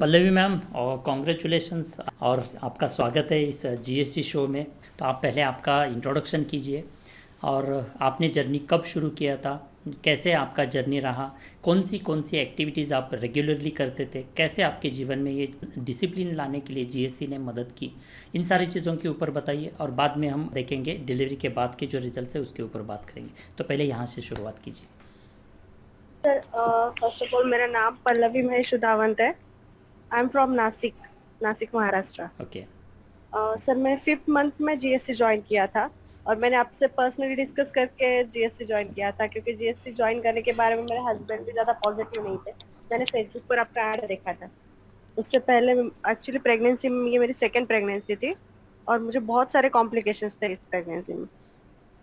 Pallavi ma'am और congratulations और आपका स्वागत है इस जीएसटी शो में। तो आप पहले आपका इंट्रोडक्शन कीजिए और आपने जर्नी कब शुरू किया था, कैसे आपका जर्नी रहा, कौन सी एक्टिविटीज़ आप रेगुलरली करते थे, कैसे आपके जीवन में ये डिसिप्लिन लाने के लिए जीएसटी ने मदद की, इन सारी चीज़ों के ऊपर बताइए और बाद में हम देखेंगे डिलीवरी के बाद के जो रिजल्ट है उसके ऊपर बात करेंगे। तो पहले यहाँ से शुरुआत कीजिए। सर, फर्स्ट ऑफ ऑल मेरा नाम पल्लवी महेश सुधावंत है। I am from Nashik, Nashik Maharashtra. Okay. Sir, मैं 5th मंथ में जीएससी ज्वाइन किया था और मैंने आपसे पर्सनली डिस्कस करके जीएससी ज्वाइन किया था, क्योंकि जीएससी ज्वाइन करने के बारे में मेरे हस्बैंड भी ज्यादा पॉजिटिव नहीं थे। मैंने फेसबुक पर आपका ऐड देखा था। उससे पहले एक्चुअली प्रेगनेंसी में, ये मेरी सेकेंड प्रेगनेंसी थी और मुझे बहुत सारे कॉम्प्लिकेशंस थे इस प्रेगनेंसी में।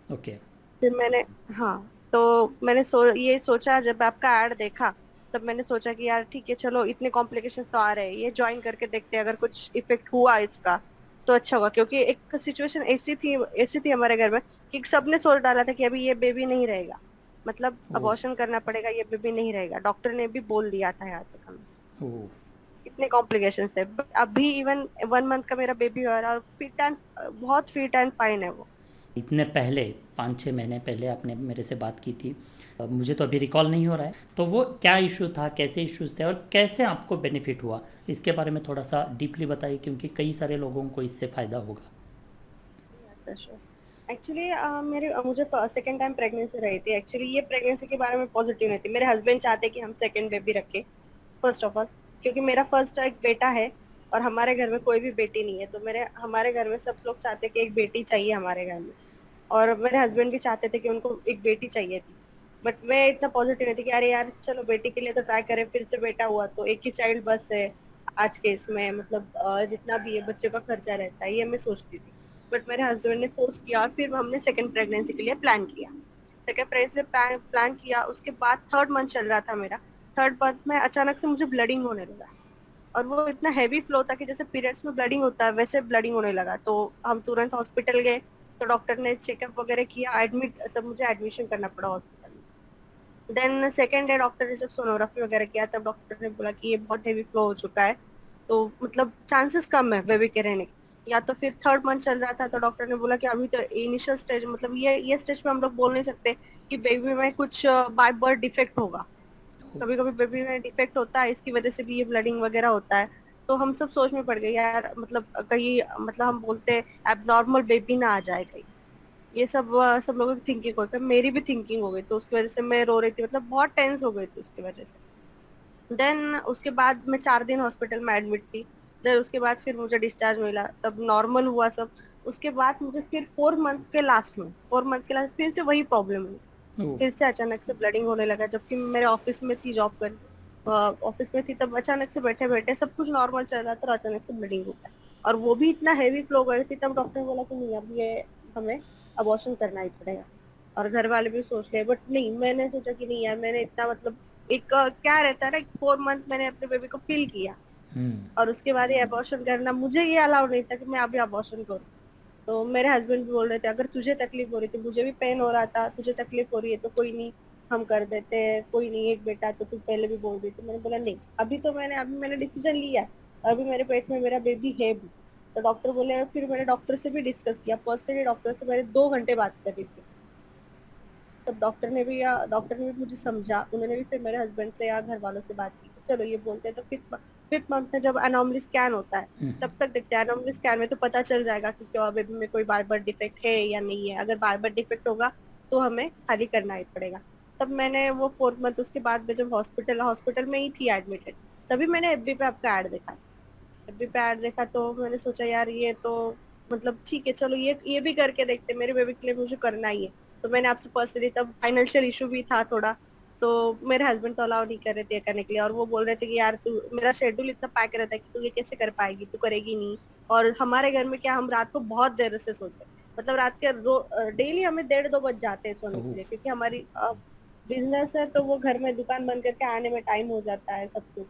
ओके। फिर मैंने, हाँ, तो मैंने ये सोचा, जब आपका ऐड देखा तब मैंने सोचा कि यार ठीक है, चलो इतने कॉम्प्लिकेशंस तो आ रहे हैं, ये ज्वाइन करके देखते हैं, अगर कुछ इफेक्ट हुआ इसका तो अच्छा होगा। क्योंकि एक सिचुएशन ऐसी थी हमारे घर में कि सबने सोच डाला था कि अभी ये बेबी नहीं रहेगा, मतलब ओ। अबॉर्शन करना पड़ेगा, ये बेबी नहीं रहेगा, डॉक्टर ने भी बोल दिया था यहाँ तक हमें। ओ। इतने कॉम्प्लिकेशंस थे, बट अभी इवन 1 मंथ का मेरा बेबी हुआ है और फिट एंड, बहुत फिट एंड फाइन है वो। इतने पहले 5-6 महीने पहले आपने मेरे से बात की थी। अब मुझे तो अभी रिकॉल नहीं हो रहा है, तो वो क्या इशू था, कैसे इश्यूज थे और कैसे आपको बेनिफिट हुआ, इसके बारे में थोड़ा सा डीपली बताइए क्योंकि कई सारे लोगों को इससे फ़ायदा होगा। एक्चुअली मेरे मुझे सेकंड टाइम प्रेगनेंसी रही थी। एक्चुअली ये प्रेगनेंसी के बारे में पॉजिटिव नहीं थी। मेरे हस्बैंड चाहते कि हम सेकंड बेबी रखें, फर्स्ट ऑफ ऑल, क्योंकि मेरा फर्स्ट एक बेटा है और हमारे घर में कोई भी बेटी नहीं है। तो मेरे हमारे घर में सब लोग चाहते कि एक बेटी चाहिए हमारे घर में, और मेरे हस्बैंड भी चाहते थे कि उनको एक बेटी चाहिए थी। बट मैं इतना पॉजिटिव नहीं थी कि अरे यार चलो बेटी के लिए तो ट्राई करें, फिर से बेटा हुआ तो एक ही चाइल्ड बस है आज के इसमें, मतलब जितना भी है बच्चे का खर्चा रहता है, ये मैं सोचती थी। बट मेरे हस्बैंड ने फोर्स किया और फिर हमने सेकंड प्रेगनेंसी के लिए प्लान किया। सेकंड प्रेगनेंसी प्लान किया, उसके बाद 3rd मंथ चल रहा था मेरा। 3rd मंथ में अचानक से मुझे ब्लडिंग होने लगा और वो इतना हैवी फ्लो था कि जैसे पीरियड्स में ब्लडिंग होता है वैसे ब्लडिंग होने लगा। तो हम तुरंत हॉस्पिटल गए, तो डॉक्टर ने चेकअप वगैरह किया, एडमिट, तब मुझे एडमिशन करना पड़ा हॉस्पिटल में। देन सेकेंड डे डॉक्टर ने जब सोनोग्राफी वगैरह किया, तब डॉक्टर ने बोला कि ये बहुत हेवी फ्लो हो चुका है, तो मतलब चांसेस कम है बेबी के रहने के। या तो फिर 3rd मंथ चल रहा था, तो डॉक्टर ने बोला कि अभी तो इनिशियल स्टेज, मतलब ये स्टेज पे हम लोग बोल नहीं सकते कि बेबी में कुछ बाय बर्थ डिफेक्ट होगा। कभी कभी बेबी में डिफेक्ट होता है, इसकी वजह से भी ये ब्लडिंग वगैरह होता है। तो हम सब सोच में पड़ गए यार, मतलब कहीं, मतलब हम बोलते हैं एबनॉर्मल बेबी ना आ जाए कहीं। ये सब लोगों की थिंकिंग होती है, मेरी भी थिंकिंग हो गई, तो उसकी वजह से मैं रो रही थी, मतलब बहुत टेंस हो गई थी उसकी वजह से। देन उसके बाद मैं 4 दिन हॉस्पिटल में एडमिट थी। देन उसके बाद फिर मुझे डिस्चार्ज मिला, तब नॉर्मल हुआ सब। उसके बाद मुझे फिर 4 मंथ के लास्ट फिर से वही प्रॉब्लम हुई। ओ। फिर से अचानक से ब्लडिंग होने लगा, जबकि मैं मेरे ऑफिस में थी, जॉब कर, ऑफिस में थी, तब अचानक से बैठे बैठे सब कुछ नॉर्मल चल रहा था और अचानक से ब्लडिंग हो गया। और वो भी इतना हैवी फ्लो कर रही थी, तब डॉक्टर ने बोला कि नहीं, अब ये हमें अबॉर्शन करना ही पड़ेगा। और घर वाले भी सोच रहे, बट नहीं, मैंने सोचा कि नहीं यार, मैंने इतना, मतलब एक क्या रहता है ना, 4 मंथ मैंने अपने बेबी को फील किया, हम्म। और उसके बाद ये अबॉर्शन करना मुझे ये अलाउ नहीं था कि मैं अभी अबॉर्शन करूँ। तो मेरे हस्बैंड भी बोल रहे थे अगर तुझे तकलीफ हो रही थी, मुझे भी पेन हो रहा था, तुझे तकलीफ हो रही है तो कोई नहीं, हम कर देते हैं, कोई नहीं, एक बेटा तो तू पहले भी बोल रही थी। मैंने बोला नहीं, अभी मैंने डिसीजन लिया है, अभी मेरे पेट में मेरा बेबी है भी। तो डॉक्टर बोले, फिर मैंने डॉक्टर से भी डिस्कस किया पर्सनली, डॉक्टर से मैंने 2 घंटे बात करी थी। तब डॉक्टर ने भी मुझे समझा, उन्होंने भी फिर मेरे हस्बैंड से या घर वालों से बात की कि चलो ये बोलते हैं तो फिफ्थ मंथ में जब अनॉमली स्कैन होता है, तब तक देखते हैं। अनॉमली स्कैन में तो पता चल जाएगा कि क्या बेबी में कोई बार बार डिफेक्ट है या नहीं है। अगर बार बार डिफेक्ट होगा तो हमें खाली करना ही पड़ेगा। तब मैंने वो 4th मंथ, उसके बाद में जब हॉस्पिटल हॉस्पिटल में ही थी एडमिटेड, तभी मैंने एफबी पे आपका ऐड देखा। एफबी पे ऐड देखा तो मैंने सोचा यार ये तो, मतलब ठीक है, चलो ये भी करके देखते, मेरे बेबी के लिए मुझे करना ही है। तो मैंने आपसे पर्सनली, तब फाइनेंशियल इशू भी था थोड़ा, तो मेरे हस्बैंड तो अलाउ नहीं कर रहे थे करने के लिए, और वो बोल रहे थे कि यार तू, मेरा शेड्यूल इतना पैक रहता है कि तू ये कैसे कर पाएगी, तू करेगी नहीं। और हमारे घर में क्या, हम रात को बहुत देर से सोते, मतलब रात के डेली हमें 1:30-2 बज जाते हैं सोने ओ। के लिए, क्योंकि हमारी बिजनेस है, तो वो घर में दुकान बंद करके आने में टाइम हो जाता है सब कुछ।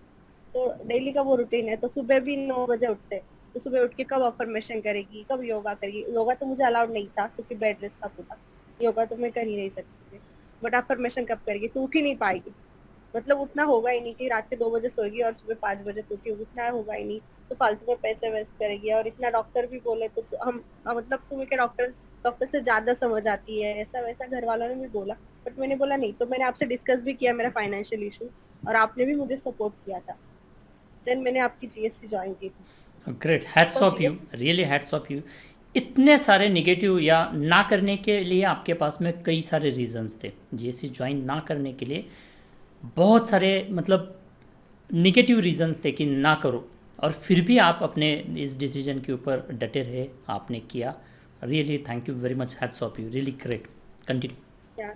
तो डेली का वो रूटीन है। तो सुबह भी 9 बजे उठते, तो सुबह उठ के कब अफर्मेशन करेगी, कब योगा करेगी। योगा तो मुझे अलाउड नहीं था क्योंकि बेड रेस्ट था पूरा, योगा तो मैं कर ही नहीं सकती थी। बट अफर्मेशन कब करेगी, तो उठ ही नहीं पाएगी। मतलब उतना होगा ही नहीं कि रात के 2 बजे सोएगी और सुबह 5 बजे उठी होगी, उतना होगा ही नहीं। तो फालतू में पैसे वेस्ट करेगी, और इतना डॉक्टर भी बोले तो हम मतलब तुम्हें क्या डॉक्टर डॉक्टर से ज्यादा समझ आती है, ऐसा वैसा घर वालों ने भी बोला। बट मैंने बोला नहीं, तो मैंने आपसे डिस्कस भी किया मेरा फाइनेंशियल इशू, और आपने भी मुझे सपोर्ट किया था। देन मैंने आपकी जीएससी ज्वाइन की थी। ग्रेट, हैट्स तो of you, GSC really hats off you. इतने सारे नेगेटिव या ना करने के लिए आपके पास में कई सारे रीजंस थे, जीएससी ज्वाइन ना करने के लिए बहुत सारे मतलब निगेटिव रीजंस थे कि ना करो, और फिर भी आप अपने इस डिसीजन के ऊपर डटे रहे, आपने किया। Really thank you very much, hats off you, really great, continue. क्या,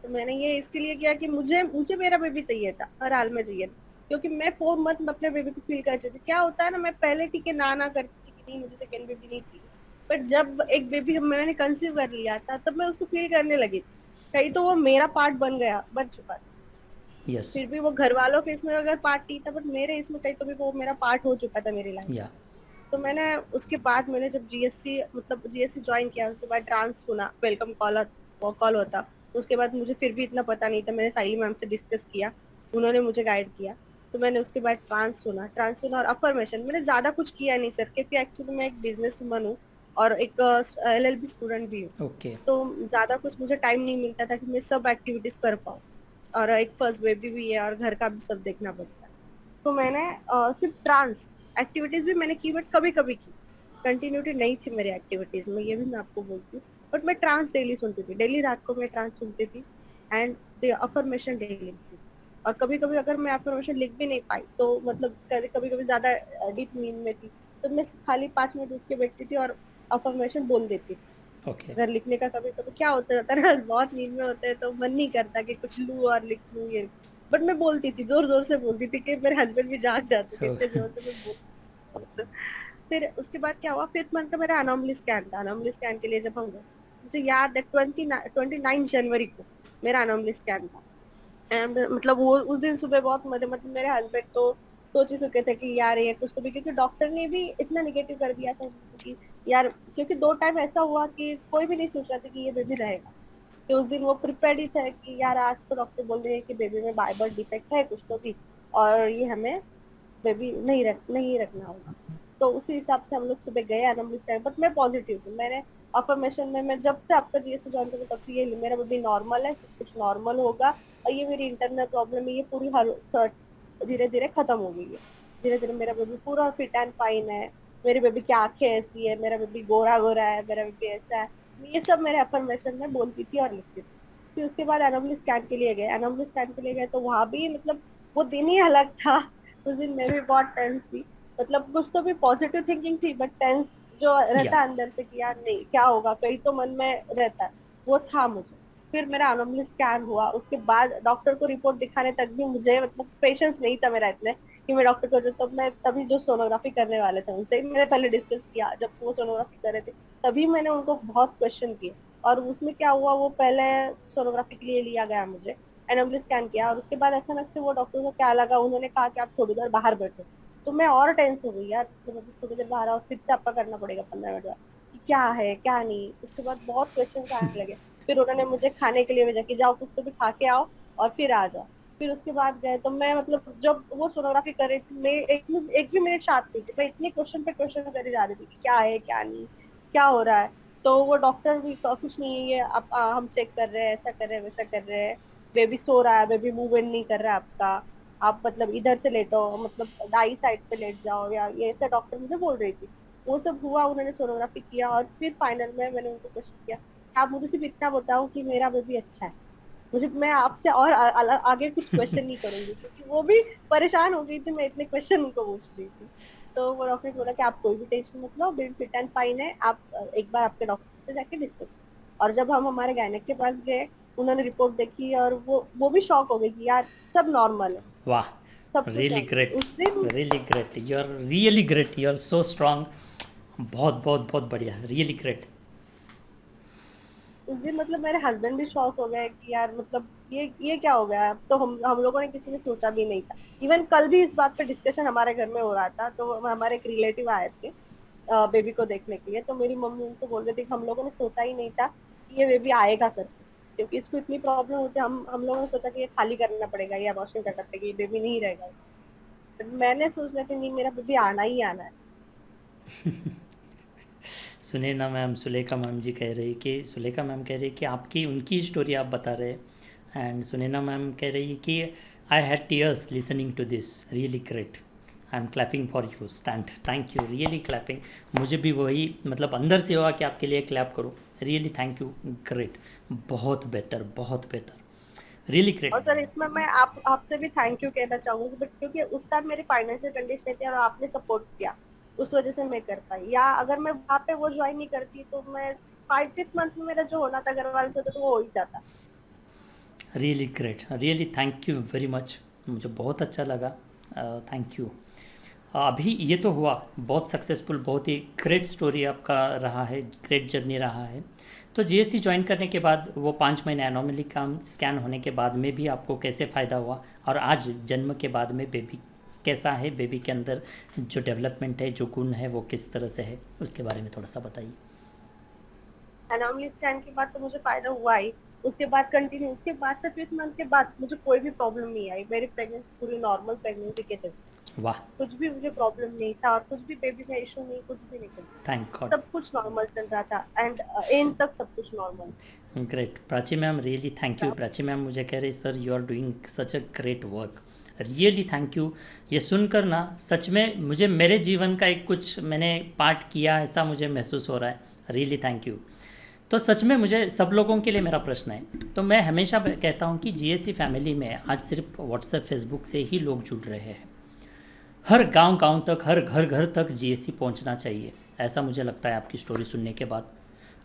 तो मैंने ये इसके लिए किया कि मुझे मुझे मेरा बेबी चाहिए था, हर हाल में चाहिए था। क्योंकि मैं 4 मंथ में अपने बेबी को फील कर चुकी थी। क्या होता है ना, मैं पहले ठीक है ना ना करती थी कि नहीं मुझे सेकेंड बेबी नहीं चाहिए, बट जब एक बेबी मैंने कंसीव कर लिया था तब मैं उसको फील करने लगी थी, कहीं तो वो मेरा पार्ट बन चुका था। यस। फिर भी वो घर वालों के इसमें अगर पार्ट नहीं था, बट मेरे इसमें कहीं तो भी वो मेरा पार्ट हो चुका था मेरी लाइफ। या। तो मैंने उसके बाद मैंने जब जीएससी मतलब जीएससी ज्वाइन किया, उसके बाद ट्रांस सुना, वेलकम कॉल कॉल होता। उसके बाद मुझे फिर भी इतना पता नहीं था, मैंने साइली मैम से डिस्कस किया, उन्होंने मुझे गाइड किया। तो मैंने उसके बाद ट्रांस सुना और अफर्मेशन। मैंने ज्यादा कुछ किया नहीं सर, क्योंकि एक्चुअली मैं एक बिजनेस वुमन हूँ और एक एलएलबी स्टूडेंट भी हूँ। ओके। तो ज्यादा कुछ मुझे टाइम नहीं मिलता था कि मैं सब एक्टिविटीज कर पाऊँ, और एक फर्स्ट बेबी भी है और घर का भी सब देखना पड़ता है। तो मैंने सिर्फ ट्रांस एक्टिविटीज भी मैंने की, बट कभी कभी की, कंटिन्यूटी नहीं थी मेरी एक्टिविटीज में, ये भी मैं आपको बोलती हूँ। बट मैं ट्रांस डेली सुनती थी, डेली रात को मैं ट्रांस सुनती थी, एंड अफर्मेशन डेली लिखती थी। और कभी कभी अगर मैं अफर्मेशन लिख भी नहीं पाई, तो मतलब कभी कभी ज्यादा डीप नींद में थी, तो मैं खाली 5 मिनट उठ के बैठती थी और अफर्मेशन बोल देती थी। ओके। अगर लिखने का कभी कभी क्या होता है ना, बहुत नींद में होते हैं तो मन नहीं करता कि कुछ लूं और लिख लूं ये, बट मैं बोलती थी, जोर जोर से बोलती थी कि मेरे हस्बैंड भी जाग जाते थे, इतने जोर से मैं बोलती थी। फिर उसके बाद क्या हुआ, 5th मंथ का मेरा अनोमली स्कैन था। अनोमली स्कैन के लिए जब हम गए, मुझे याद है 29 जनवरी को मेरा अनोमली स्कैन था। एंड मतलब वो उस दिन सुबह बहुत मतलब मेरे हस्बैंड तो सोच ही चुके थे कि यार ये कुछ तो भी, क्योंकि डॉक्टर ने भी इतना निगेटिव कर दिया था कि यार, क्योंकि 2 टाइम ऐसा हुआ कि कोई भी नहीं सोच रहा था कि ये बेबी रहेगा। तो उस दिन वो प्रिपेयर्ड ही थे कि यार आज तो डॉक्टर बोल रहे हैं कि बेबी में बाय बर्थ डिफेक्ट है कुछ तो भी, और ये हमें बेबी नहीं रखना होगा। तो उसी हिसाब से हम लोग सुबह गए एनालिसिस टाइम, बट मैं पॉजिटिव थी। मैंने अफर्मेशन में, मैं जब से आपका जीएससी ज्वाइन करूँ तब से ये मेरा बेबी नॉर्मल है, सब कुछ नॉर्मल होगा, और ये मेरी इंटरनल प्रॉब्लम है, ये पूरी हर धीरे धीरे खत्म हो गई है। धीरे धीरे मेरा बेबी पूरा फिट एंड फाइन है। मेरी बेबी की आंखें ऐसी है, मेरा बेबी गोरा गोरा है, मेरा बेबी ऐसा है। ये सब मेरे अफर्मेशन में बोलती थी और लिखती थी। फिर उसके बाद एनोमली स्कैन के लिए गए, एनोमली स्कैन के लिए गए तो वहां भी मतलब वो दिन ही अलग था। उस दिन मैं भी बहुत टेंस थी, मतलब कुछ तो भी पॉजिटिव थिंकिंग थी, बट टेंस जो या। रहता है अंदर से कि यार नहीं क्या होगा, कहीं तो मन में रहता है, वो था मुझे। फिर मेरा अनोमली स्कैन हुआ, उसके बाद डॉक्टर को रिपोर्ट दिखाने तक भी मुझे मतलब पेशेंस नहीं था मेरा इतने कि मैं डॉक्टर को, तब मैं तभी जो सोनोग्राफी करने वाले थे उनसे मैंने पहले डिस्कस किया, जब वो सोनोग्राफी कर रहे थे तभी मैंने उनको बहुत क्वेश्चन किए। और उसमें क्या हुआ, वो पहले सोनोग्राफी के लिए लिया गया मुझे, एनोमली स्कैन किया, और उसके बाद अचानक से वो डॉक्टर को क्या लगा, उन्होंने कहा कि आप थोड़ी देर बाहर बैठो। तो मैं और टेंस हो गई यार, तो मतलब थोड़ी देर बाहर आओ, फिर से आपका करना पड़ेगा 15 मिनट बाद कि क्या है क्या नहीं। उसके बाद बहुत क्वेश्चन आने लगे। फिर उन्होंने मुझे खाने के लिए भेजा कि जाओ कुछ तो भी खा के आओ और फिर आ जाओ। फिर उसके बाद गए तो मैं मतलब जब वो सोनोग्राफी कर रही थी, मैं एक भी मिनट शांत नहीं थी, मैं इतने क्वेश्चन पे क्वेश्चन करी जा रही थी कि क्या है क्या नहीं, क्या हो रहा है। तो वो डॉक्टर भी कुछ नहीं है ये आप हम चेक कर रहे हैं, ऐसा कर रहे हैं वैसा कर रहे हैं, बेबी सो रहा है, बेबी मूवमेंट नहीं कर रहा है आपका, आप मतलब इधर से लेटो, मतलब दाई साइड पे लेट जाओ, या ये ऐसा डॉक्टर मुझे बोल रही थी। वो सब हुआ, उन्होंने सोनोग्राफी किया और फिर फाइनल में मैंने उनको क्वेश्चन किया, आप मुझे सिर्फ इतना बताओ कि मेरा बेबी अच्छा है, मुझे मैं आपसे और आगे कुछ क्वेश्चन नहीं करूंगी, क्योंकि वो भी परेशान हो गई थी, मैं इतने क्वेश्चन उनको पूछ रही थी। तो वो डॉक्टर ने बोला कि आप कोई भी टेंशन मत लो, बेबी फिट एंड फाइन है, आप एक बार आपके डॉक्टर से जाके डिस्कस। और जब हम हमारे गायनेक के पास गए, उन्होंने रिपोर्ट देखी और वो भी शॉक हो गई कि यार सब नॉर्मल है, वाह, सब कुछ रियली नॉर्मल ग्रेट, उस दिन। Really great, you are really great, you are so strong. बहुत बहुत बहुत बढ़िया, रियली ग्रेट। उस दिन मतलब मेरे हस्बैंड भी शॉक हो गए कि यार मतलब ये क्या हो गया, अब तो हम लोगों ने किसी ने सोचा भी नहीं था। इवन कल भी इस बात पे डिस्कशन हमारे घर में हो रहा था, तो हमारे एक रिलेटिव आए थे बेबी को देखने के लिए, तो मेरी मम्मी उनसे बोल रही थी कि हम लोगों ने सोचा ही नहीं था कि ये बेबी आएगा करके। क्योंकि इसको इतनी प्रॉब्लम होती है, हम लोगों ने सोचा कि ये खाली करना पड़ेगा, ये अबॉर्शन कर सकते, ये बेबी नहीं रहेगा। तो मैंने सोच लिया कि नहीं, मेरा बेबी आना ही आना है। सुने ना मैम, सुलेखा मैम जी कह रही कि सुलेखा मैम कह रही कि आपकी उनकी स्टोरी आप बता रहे। एंड सुनैना मैम कह रही कि I had tears listening to this, really great, I am clapping for you, stand, thank you, really clapping. मुझे भी वही मतलब अंदर से हुआ कि आपके लिए क्लैप करूँ, रियली थैंक यू, ग्रेट, बहुत बेटर, बहुत बेटर, रियली और ग्रेट। सर इसमें मैं आपसे भी थैंक यू कहना चाहूंगी, बट क्योंकि उस टाइम मेरी फाइनेंशियल कंडीशन थी और आपने सपोर्ट किया, उस वजह से मैं कर पाई। या अगर मैं वहाँ पे वो ज्वाइन नहीं करती तो मैं 5th मंथ में मेरा जो होना था घर वालों से तो वो हो ही जाता। Really great, really thank you very much, मुझे बहुत अच्छा लगा, थैंक यू। अभी ये तो हुआ बहुत सक्सेसफुल, बहुत ही ग्रेट स्टोरी आपका रहा है, ग्रेट जर्नी रहा है। तो जीएससी ज्वाइन करने के बाद वो 5 महीने एनोमली का स्कैन होने के बाद में भी आपको कैसे फ़ायदा हुआ, और आज जन्म के बाद में बेबी कैसा है, बेबी के अंदर जो डेवलपमेंट है, जो गुण है, वो किस तरह से है, उसके बारे में थोड़ा सा बताइए। एनोमली स्कैन के बाद तो मुझे फायदा हुआ ही। उसके बाद कंटिन्यू, उसके बाद से 5th मंथ के बाद मुझे कोई भी प्रॉब्लम नहीं आई। मेरी प्रेगनेंसी पूरी नॉर्मल प्रेगनेंसी के जैसे, वाह, कुछ भी मुझे प्रॉब्लम नहीं था और कुछ भी बेबी में इशू नहीं, कुछ भी नहीं, कुछ भी। थैंक गॉड, सब कुछ नॉर्मल चल रहा था एंड एंड तक सब कुछ normal. Great. Prachi ma'am, really thank you. Prachi ma'am मुझे कह रही sir you are doing such a great work, really thank you. ये सुनकर ना सच में मुझे मेरे जीवन का एक कुछ मैंने पार्ट किया ऐसा मुझे महसूस हो रहा है, रियली थैंक यू। तो सच में मुझे सब लोगों के लिए मेरा प्रश्न है, तो मैं हमेशा कहता हूँ कि जीएससी फैमिली में आज सिर्फ व्हाट्सएप फेसबुक से ही लोग जुड़ रहे हैं, हर गांव गांव तक, हर घर घर तक जीएससी पहुंचना चाहिए, ऐसा मुझे लगता है आपकी स्टोरी सुनने के बाद।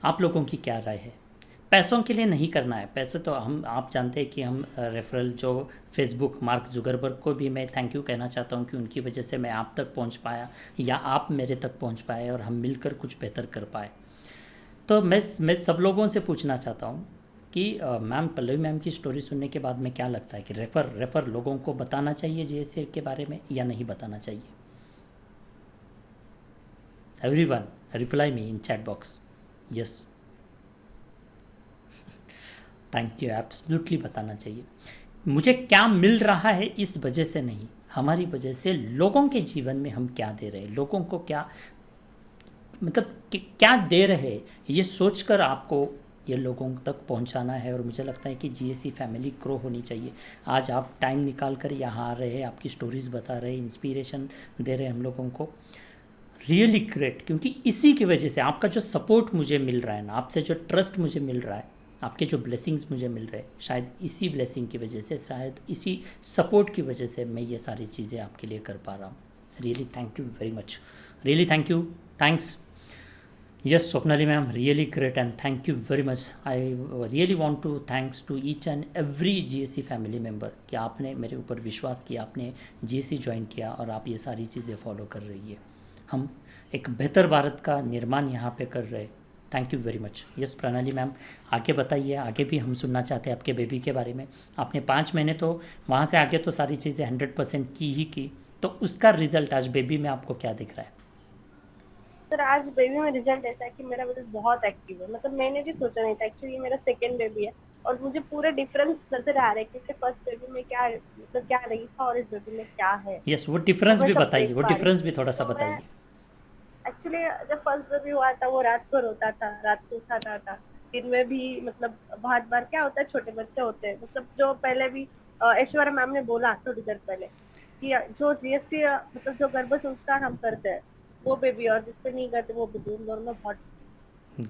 आप लोगों की क्या राय है? पैसों के लिए नहीं करना है, पैसे तो हम आप जानते हैं कि हम रेफरल जो फेसबुक, मार्क जुगरबर्ग को भी मैं थैंक यू कहना चाहता हूं कि उनकी वजह से मैं आप तक पहुंच पाया या आप मेरे तक पहुंच पाए और हम मिलकर कुछ बेहतर कर पाए। तो मैं सब लोगों से पूछना चाहता हूं कि मैम, पल्लवी मैम की स्टोरी सुनने के बाद में क्या लगता है कि रेफ़र लोगों को बताना चाहिए जीएससी के बारे में या नहीं बताना चाहिए? Everyone reply me in chat box, yes, thank you, absolutely बताना चाहिए। मुझे क्या मिल रहा है इस वजह से नहीं, हमारी वजह से लोगों के जीवन में हम क्या दे रहे हैं, लोगों को क्या मतलब क्या दे रहे हैं, ये सोचकर आपको ये लोगों तक पहुंचाना है। और मुझे लगता है कि जीएससी फैमिली ग्रो होनी चाहिए। आज आप टाइम निकाल कर यहाँ आ रहे हैं, आपकी स्टोरीज़ बता रहे हैं, इंस्पिरेशन दे रहे हैं हम लोगों को, रियली ग्रेट। क्योंकि इसी की वजह से आपका जो सपोर्ट मुझे मिल रहा है ना, आपसे जो ट्रस्ट मुझे मिल रहा है, आपके जो ब्लेसिंग्स मुझे मिल रहे हैं, शायद इसी ब्लेसिंग की वजह से, शायद इसी सपोर्ट की वजह से मैं ये सारी चीज़ें आपके लिए कर पा रहा हूँ। Really thank you very much, really thank you, thanks. Yes Swapnali ma'am, really great and thank you very much. I really want to thanks to each and every GSC family member कि आपने मेरे ऊपर विश्वास किया, आपने जीएससी ज्वाइन किया और आप ये सारी चीज़ें फॉलो कर रही है। हम एक बेहतर भारत का निर्माण यहाँ पे कर रहे हैं। Thank you very much. Yes प्रणाली मैम, आगे बताइए, आगे भी हम सुनना चाहते हैं आपके बेबी के बारे में। आपने 5 महीने तो वहाँ से आगे तो सारी चीज़ें 100% की ही की, तो उसका रिजल्ट आज बेबी में आपको क्या दिख रहा है? सर आज बेबी में रिजल्ट ऐसा है कि मेरा बेबी बहुत एक्टिव है। मतलब मैंने भी सोचा नहीं था, एक्चुअली मेरा सेकंड बेबी है और मुझे पूरे डिफरेंस नजर आ रहे हैं कि फर्स्ट बेबी में क्या मतलब क्या रही था और इस बेबी में क्या है। यस, वो तो डिफरेंस मैं भी सब बताइए, देख वो पा रही डिफरेंस भी हूँ। थोड़ा सा तो मैं बताइए। एक्चुअली जब फर्स्ट बेबी हुआ था वो रात को रोता था, रात को उठाता था। दिन में भी मतलब बहुत बार क्या होता है, छोटे बच्चे होते हैं, मतलब जो पहले भी ऐश्वर्या मैम ने बोला थोड़ी देर पहले कि जो जीएससी मतलब जो गर्भ संस्कार हम करते हैं वो बेबी और जिसपे नहीं करते वो बेबी, उन दोनों में बहुत।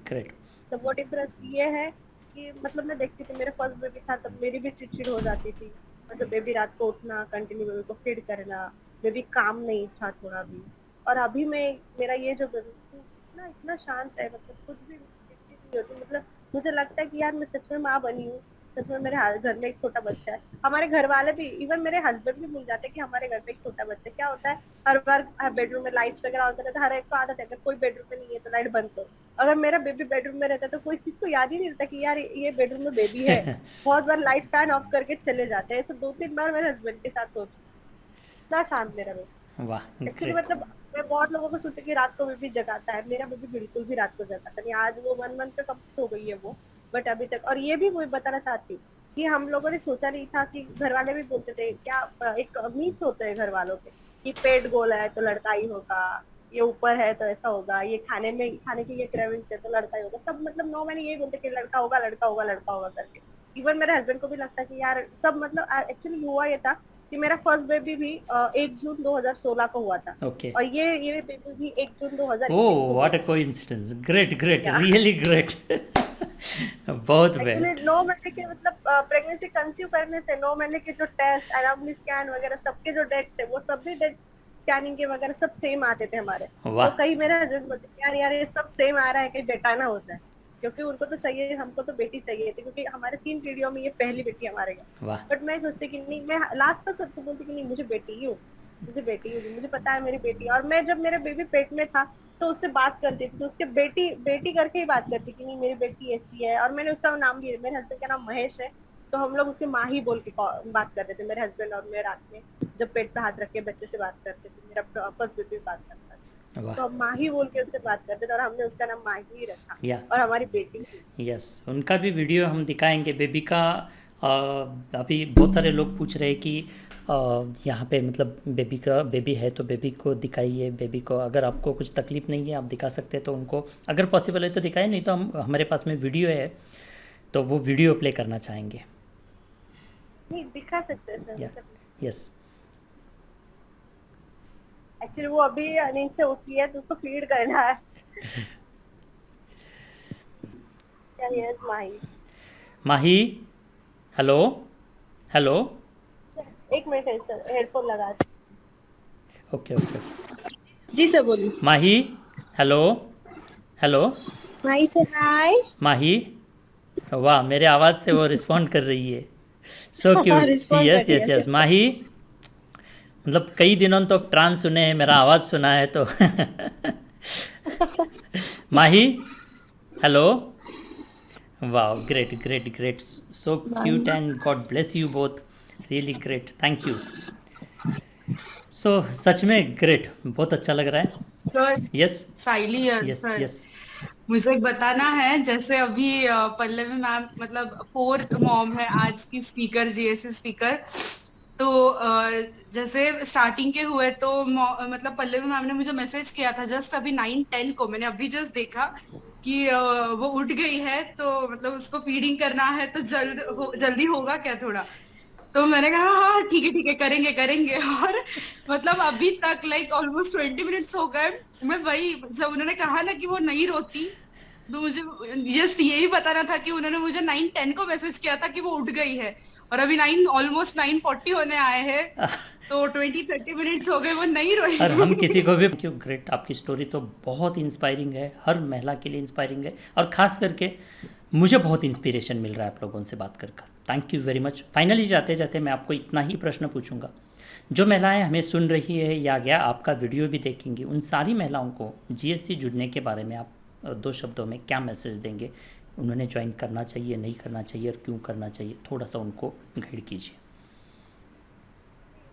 ग्रेट। तो वो डिफरेंस ये है कि मतलब मैं देखती थी, मेरा फर्स्ट बेबी था तब मेरी भी चिड़चिड़ हो जाती थी। मतलब बेबी रात को उठना, कंटिन्यू बेबी को फीड करना, बेबी काम नहीं था थोड़ा भी। और अभी मैं मेरा ये जो बेबी इतना इतना शांत है, मतलब कुछ भी चिड़चिड़ नहीं होती। मतलब मुझे लगता है कि यार मैं सच में माँ बनी हूँ, सच में मेरे घर में एक छोटा बच्चा है। हमारे घर वाले भी, इवन मेरे हस्बैंड भी भूल जाते हैं कि हमारे घर पे एक छोटा बच्चा है। क्या होता है, हर बार बेडरूम में लाइट्स वगैरह होता रहता है, हर एक को आदत है अगर कोई बेडरूम में नहीं है तो लाइट बंद करो। अगर मेरा बेबी बेडरूम में रहता है तो कोई किसी को याद ही नहीं रहता कि यार ये बेडरूम में बेबी है। बहुत बार लाइट फैन ऑफ करके चले जाते हैं। ऐसे 2-3 बार मेरे हस्बैंड के साथ हो चुका। इतना शांत मेरा बेबी। वाह, एक्चुअली ग्रेट। मतलब मैं बहुत लोगों को सोचती कि रात को बेबी जगाता है, मेरा बेबी बिल्कुल भी रात को जगाता नहीं। आज वो 1 मंथ का कंप्लीट हो गई है वो, बट अभी तक, और ये भी मैं बताना चाहती हूँ कि हम लोगों ने सोचा नहीं था कि घर वाले भी बोलते थे क्या, एक मीथ होते हैं घर वालों के कि पेट गोल है तो लड़का ही होगा, ये ऊपर है तो ऐसा होगा, ये खाने की ये क्रेविंग्स है तो लड़का ही होगा, सब मतलब 9 महीने यही बोलते कि लड़का होगा लड़का होगा लड़का होगा करके। इवन मेरे हस्बैंड को भी लगता कि यार सब मतलब, एक्चुअली हुआ ये था कि मेरा फर्स्ट बेबी भी 1 जून 2016 को हुआ था, ओके। और ये बेबी भी 1 जून 2021 ओह को हुआ व्हाट अ था। कोइंसिडेंस, ग्रेट ग्रेट, या रियली ग्रेट। बहुत एक्चुअली बेस्ट। 9 महीने के मतलब प्रेगनेंसी कंसीव करने से 9 महीने के जो टेस्ट, एनाटॉमी स्कैन वगैरह सबके जो डेट थे वो सभी डेट स्कैनिंग के वगैरह सब सेम आते थे हमारे। तो वाह कई मेरे हस्बैंड बोलते यार यार ये सब सेम आ रहा है, कहीं बेटा ना हो जाए, क्योंकि उनको तो चाहिए, हमको तो बेटी चाहिए थी, क्योंकि हमारे 3 पीढ़ियों में ये पहली बेटी हमारे घर। वाह। बट मैं सोचती कि नहीं, मैं लास्ट तक सबको बोलती कि नहीं मुझे बेटी ही होगी, मुझे बेटी ही होगी, मुझे पता है मेरी बेटी। और मैं जब मेरे बेबी पेट में था तो उससे बात करती थी, तो उसके बेटी बेटी करके ही बात करती कि नहीं मेरी बेटी ऐसी है, और मैंने उसका नाम लिया, मेरे हस्बैंड का नाम महेश है, तो हम लोग उसके माँ ही बोल के बात करते थे, मेरे हस्बैंड और मैं रात में जब पेट पे हाथ रख के बच्चे से बात करते थे, मेरा फर्स्ट बेबी बात करता था, वाह। तो हम माँ ही बोल के उससे बात करते थे, और हमने उसका नाम माँ ही रखा, या और हमारी बेटी थी। यस, उनका भी वीडियो हम दिखाएंगे बेबी का। अभी बहुत सारे लोग पूछ रहे हैं कि यहाँ पे मतलब बेबी है तो बेबी को दिखाइए, बेबी को अगर आपको कुछ तकलीफ़ नहीं है आप दिखा सकते हैं तो उनको अगर पॉसिबल है तो दिखाएं, नहीं तो हम हमारे पास में वीडियो है तो वो वीडियो प्ले करना चाहेंगे। नहीं दिखा सकते हैं सर, या वैसे यस। एक्चुअली वो अभी नींद से उठी है तो उसको फीड करना है। Yes Mahi. Mahi, hello hello. एक मिनट है सर, हेडफोन लगा। Okay okay okay. जी सर बोलिए। Mahi, hello hello. माही से हाय। माही, वाह, मेरे आवाज़ से वो रिस्पॉन्ड कर रही है। So cute. रिस्पॉन्ड कर यस रही यस है। यस माही, मतलब कई दिनों तक ट्रांस सुने हैं, मेरा आवाज़ सुना है तो माही, हेलो। वाह, great great great, so cute and God bless you both, really great, thank you. So सच में ग्रेट, बहुत अच्छा लग रहा है। Sir, yes Saili yes sir, yes. मुझे एक बताना है, जैसे अभी पल्लवी मैम मतलब फोर्थ मॉम है आज की स्पीकर, जीएससी स्पीकर। तो जैसे स्टार्टिंग के हुए तो मतलब पल्लवी मैम ने मुझे मैसेज किया था जस्ट अभी 9-10 को, मैंने अभी जस्ट देखा कि वो उठ गई है, तो मतलब उसको फीडिंग करना है तो जल्दी होगा क्या थोड़ा। तो मैंने कहा हाँ ठीक है करेंगे करेंगे। और मतलब अभी तक लाइक ऑलमोस्ट 20 मिनट्स हो गए। मैं वही, जब उन्होंने कहा ना कि वो नहीं रोती, तो मुझे जस्ट यही बताना था कि उन्होंने मुझे 9-10 को मैसेज किया था कि वो उठ गई है, और अभी 9 ऑलमोस्ट 9:40 होने आए हैं, तो 20-30 मिनट्स हो गए वो नहीं और हम रोई। किसी को भी क्यों, ग्रेट, आपकी स्टोरी तो बहुत इंस्पायरिंग है, हर महिला के लिए इंस्पायरिंग है, और ख़ास करके मुझे बहुत इंस्पिरेशन मिल रहा है आप लोगों से बात कर कर। Thank you very much. Finally जाते जाते मैं आपको इतना ही प्रश्न पूछूंगा, जो महिलाएं हमें सुन रही है या गया आपका वीडियो भी देखेंगी, उन सारी महिलाओं को जीएससी जुड़ने के बारे में आप 2 शब्दों में क्या मैसेज देंगे? उन्होंने ज्वाइन करना चाहिए, नहीं करना चाहिए, और क्यों करना चाहिए? थोड़ा सा उनको गाइड कीजिए।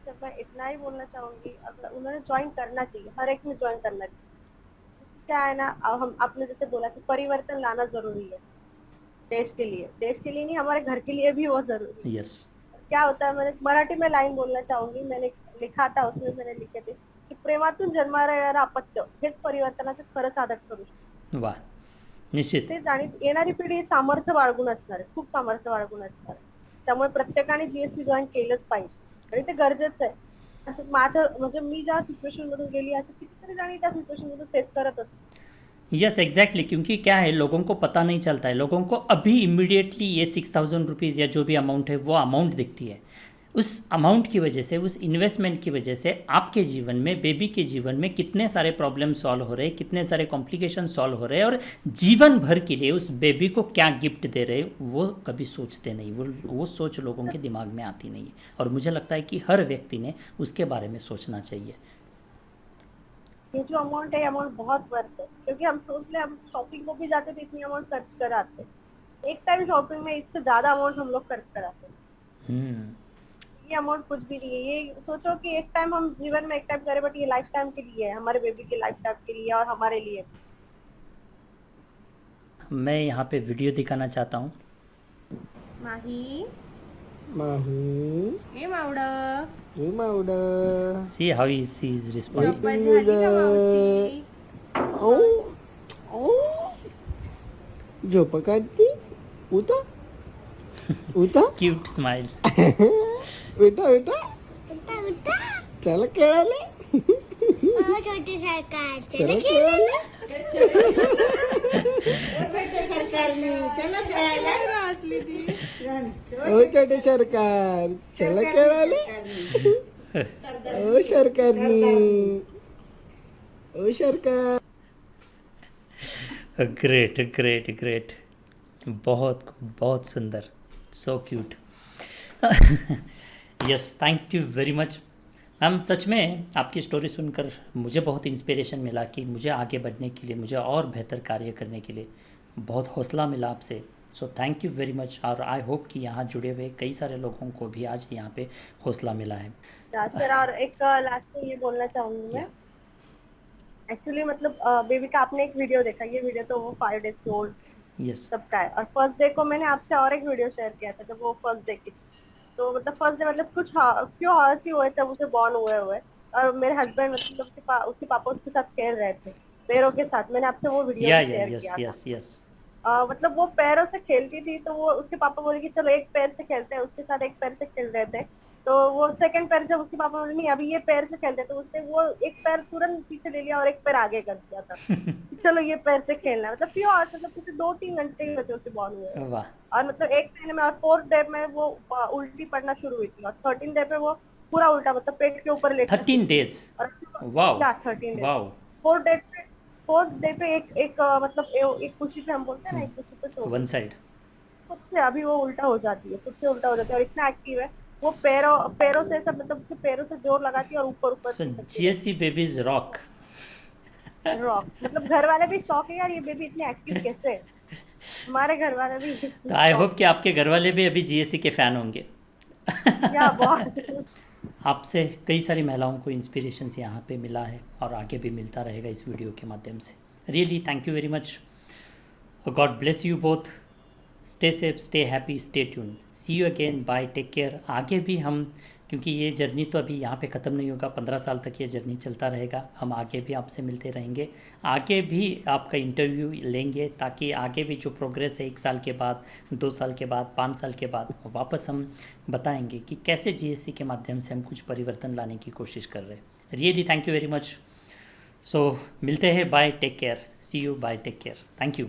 तो मैं इतना ही बोलना चाहूंगी, अगर उन्होंने ज्वाइन करना चाहिए, हर एक में ज्वाइन करना चाहिए। क्या है ना, अब हम आपने जैसे बोला कि परिवर्तन लाना जरूरी है, देश के लिए नहीं, हमारे घर के लिए भी वो जरूरी है। यस। क्या होता है, मैंने मराठी में लाईन बोलना चाहूंगी, मैंने लिखा था उसमें, मैंने लिखे थे की प्रेमातून जन्माला अपत्य हेच परिवर्तनाचं खरं साधक करू शकते. वाह, निश्चित. तेच, आणि येणारी पिढी सामर्थ्य बाळगून असणार आहे, खूप सामर्थ्य बाळगून असणार आहे. त्यामुळे प्रत्येकाने जीएसटी जॉईन केलंच पाहिजे, आणि ते गरजेचं आहे. असं माझं म्हणजे मी ज्या सिच्युएशन मधून गेली, असं कितीतरी जणी त्या सिच्युएशन मधून फेस करत असतात. यस एग्जैक्टली, क्योंकि क्या है, लोगों को पता नहीं चलता है, लोगों को अभी इमीडिएटली ये 6,000 रुपीज़ या जो भी अमाउंट है वो अमाउंट दिखती है। उस अमाउंट की वजह से, उस इन्वेस्टमेंट की वजह से आपके जीवन में, बेबी के जीवन में कितने सारे प्रॉब्लम सॉल्व हो रहे हैं, कितने सारे कॉम्प्लिकेशन सॉल्व हो रहे हैं, और जीवन भर के लिए उस बेबी को क्या गिफ्ट दे रहे हैं वो कभी सोचते नहीं, वो सोच लोगों के दिमाग में आती नहीं है। और मुझे लगता है कि हर व्यक्ति ने उसके बारे में सोचना चाहिए। ये जो अमाउंट है, अमाउंट बहुत वर्थ है, क्योंकि हम सोच ले, हम शॉपिंग को भी जाते तो इतनी अमाउंट खर्च कर आते, एक टाइम शॉपिंग में इससे ज्यादा अमाउंट हम लोग खर्च कराते हैं। ये अमाउंट कुछ भी नहीं है। ये सोचो कि एक टाइम हम जीवन में एक टाइम करें, बट ये लाइफ टाइम के लिए है, हमारे बेबी के लाइफ टाइम के लिए और हमारे लिए। मैं यहाँ पे वीडियो दिखाना चाहता हूँ। माही माही ए मावडं हे मावडं see how she is responding. झोपा झाली का मावशी? ओ ओ झोप काढती उठा उठा क्यूट स्माइल। उठा उठा चला खेळायला छोटे सरकार चला खेळायला ओ छोटे सरकार चला खेळायला ओ सरकारनी ओ सरकार ग्रेट ग्रेट ग्रेट, बहुत बहुत सुंदर, so cute. Yes, thank you very much ma'am. सच में आपकी स्टोरी सुनकर मुझे बहुत इंस्पिरेशन मिला कि मुझे आगे बढ़ने के लिए, मुझे और बेहतर कार्य करने के लिए बहुत हौसला मिला आपसे। So thank you very much. और आई होप कि यहाँ जुड़े हुए कई सारे लोगों को भी आज यहाँ पे हौसला मिला है। सर और एक लास्ट में ये बोलना चाहूंगी मैं, एक्चुअली मतलब बेबी का आपने एक वीडियो देखा, ये वीडियो तो वो 5 डेज ओल्ड यस, सबका है, और फर्स्ट डे को मैंने आपसे और एक वीडियो शेयर किया था जब वो फर्स्ट डे की थी। तो मतलब फर्स्ट डे मतलब कुछ क्यों हादसे हुए तब उसे बॉर्न हुए और मेरे हस्बैंड मतलब उसके पापा उसके साथ खेल रहे थे पैरों के साथ। मैंने आपसे वो वीडियो शेयर यस किया यस यस। था। मतलब वो पैरों से खेलती थी तो वो उसके पापा बोले कि चलो एक पैर से खेलते हैं, उसके साथ एक पैर से खेल रहे थे। तो वो सेकंड पैर जब उसके पापा बोले नहीं अभी ये पैर से खेलते, तो उसने वो एक पैर तुरंत पीछे ले लिया और एक पैर आगे कर दिया था चलो ये पैर से खेलना है। मतलब प्योर मतलब कुछ 2-3 घंटे ही बचे उसे बॉल हुए, वाह, और मतलब एक महीने में, और 4th डे में वो उल्टी पड़ना शुरू हुई थी, और 13 डे पे वो पूरा उल्टा मतलब पेट के ऊपर लेट 13 days. Wow 13 day. Wow, 4th day पे एक मतलब एक खुशी पे हम बोलते हैं ना, एक खुशी पे सो वन साइड। खुद से अभी वो उल्टा हो जाती है, खुद से उल्टा हो जाती है, और इतना एक्टिव है वो पैरों से सब मतलब उसके पैरों से जोर लगाती है और ऊपर सो जीएससी बेबीज रॉक। रॉक। मतलब घर वाले भी शौक है यार ये बेबी इतनी एक्टिव कैसे है? हमारे घर वाले भी तो आई होप कि आपके घर वाले भी अभी जीएससी के फैन होंगे। या बहुत आपसे कई सारी महिलाओं को इंस्पिरेशन यहाँ पे मिला है और आगे भी मिलता रहेगा इस वीडियो के माध्यम से। Really thank you very much. God bless you both. Stay safe, stay happy, stay tune. See you again, bye, take care. आगे भी हम, क्योंकि ये जर्नी तो अभी यहाँ पे ख़त्म नहीं होगा, 15 साल तक ये जर्नी चलता रहेगा। हम आगे भी आपसे मिलते रहेंगे, आगे भी आपका इंटरव्यू लेंगे, ताकि आगे भी जो प्रोग्रेस है 1 साल के बाद, 2 साल के बाद, 5 साल के बाद वापस हम बताएंगे कि कैसे जीएससी के माध्यम से हम कुछ परिवर्तन लाने की कोशिश कर रहे हैं। Really thank you very much. So मिलते हैं, bye, take care, see you, bye, take care, thank you.